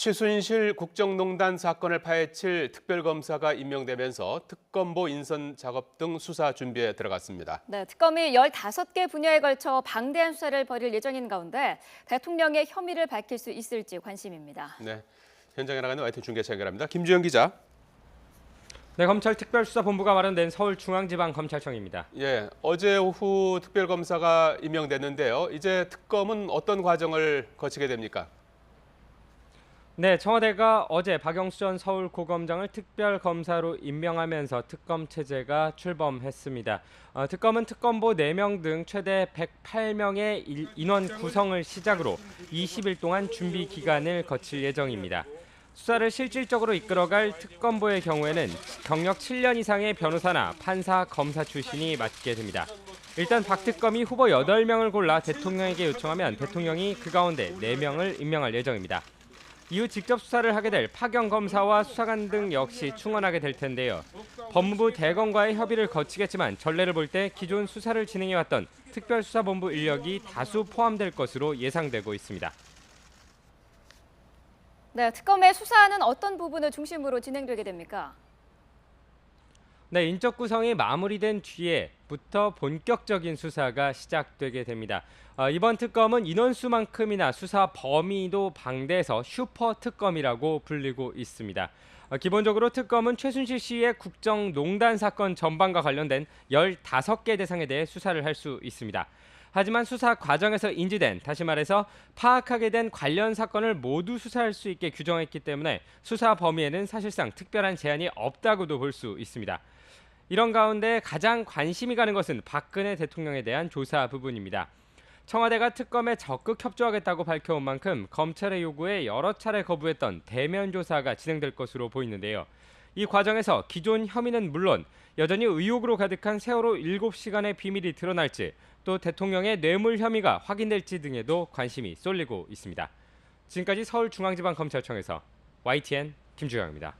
최순실 국정농단 사건을 파헤칠 특별검사가 임명되면서 특검보 인선 작업 등 수사 준비에 들어갔습니다. 네, 특검이 15개 분야에 걸쳐 방대한 수사를 벌일 예정인 가운데 대통령의 혐의를 밝힐 수 있을지 관심입니다. 네, 현장에 나가는 YTN 중계차 연결합니다. 김주영 기자. 네, 검찰 특별수사본부가 마련된 서울중앙지방검찰청입니다. 예, 어제 오후 특별검사가 임명됐는데요. 이제 특검은 어떤 과정을 거치게 됩니까? 네, 청와대가 어제 박영수 전 서울고검장을 특별검사로 임명하면서 특검 체제가 출범했습니다. 특검은 특검보 4명 등 최대 108명의 인원 구성을 시작으로 20일 동안 준비 기간을 거칠 예정입니다. 수사를 실질적으로 이끌어갈 특검보의 경우에는 경력 7년 이상의 변호사나 판사, 검사 출신이 맡게 됩니다. 일단 박 특검이 후보 8명을 골라 대통령에게 요청하면 대통령이 그 가운데 4명을 임명할 예정입니다. 이후 직접 수사를 하게 될 파견 검사와 수사관 등 역시 충원하게 될 텐데요. 법무부 대검과의 협의를 거치겠지만 전례를 볼 때 기존 수사를 진행해왔던 특별수사본부 인력이 다수 포함될 것으로 예상되고 있습니다. 네, 특검의 수사는 어떤 부분을 중심으로 진행되게 됩니까? 네, 인적 구성이 마무리된 뒤에부터 본격적인 수사가 시작되게 됩니다. 이번 특검은 인원수만큼이나 수사 범위도 방대해서 슈퍼 특검이라고 불리고 있습니다. 기본적으로 특검은 최순실 씨의 국정농단 사건 전반과 관련된 15개 대상에 대해 수사를 할 수 있습니다. 하지만 수사 과정에서 인지된, 다시 말해서 파악하게 된 관련 사건을 모두 수사할 수 있게 규정했기 때문에 수사 범위에는 사실상 특별한 제한이 없다고도 볼 수 있습니다. 이런 가운데 가장 관심이 가는 것은 박근혜 대통령에 대한 조사 부분입니다. 청와대가 특검에 적극 협조하겠다고 밝혀온 만큼 검찰의 요구에 여러 차례 거부했던 대면 조사가 진행될 것으로 보이는데요. 이 과정에서 기존 혐의는 물론 여전히 의혹으로 가득한 세월호 7시간의 비밀이 드러날지 또 대통령의 뇌물 혐의가 확인될지 등에도 관심이 쏠리고 있습니다. 지금까지 서울중앙지방검찰청에서 YTN 김주영입니다.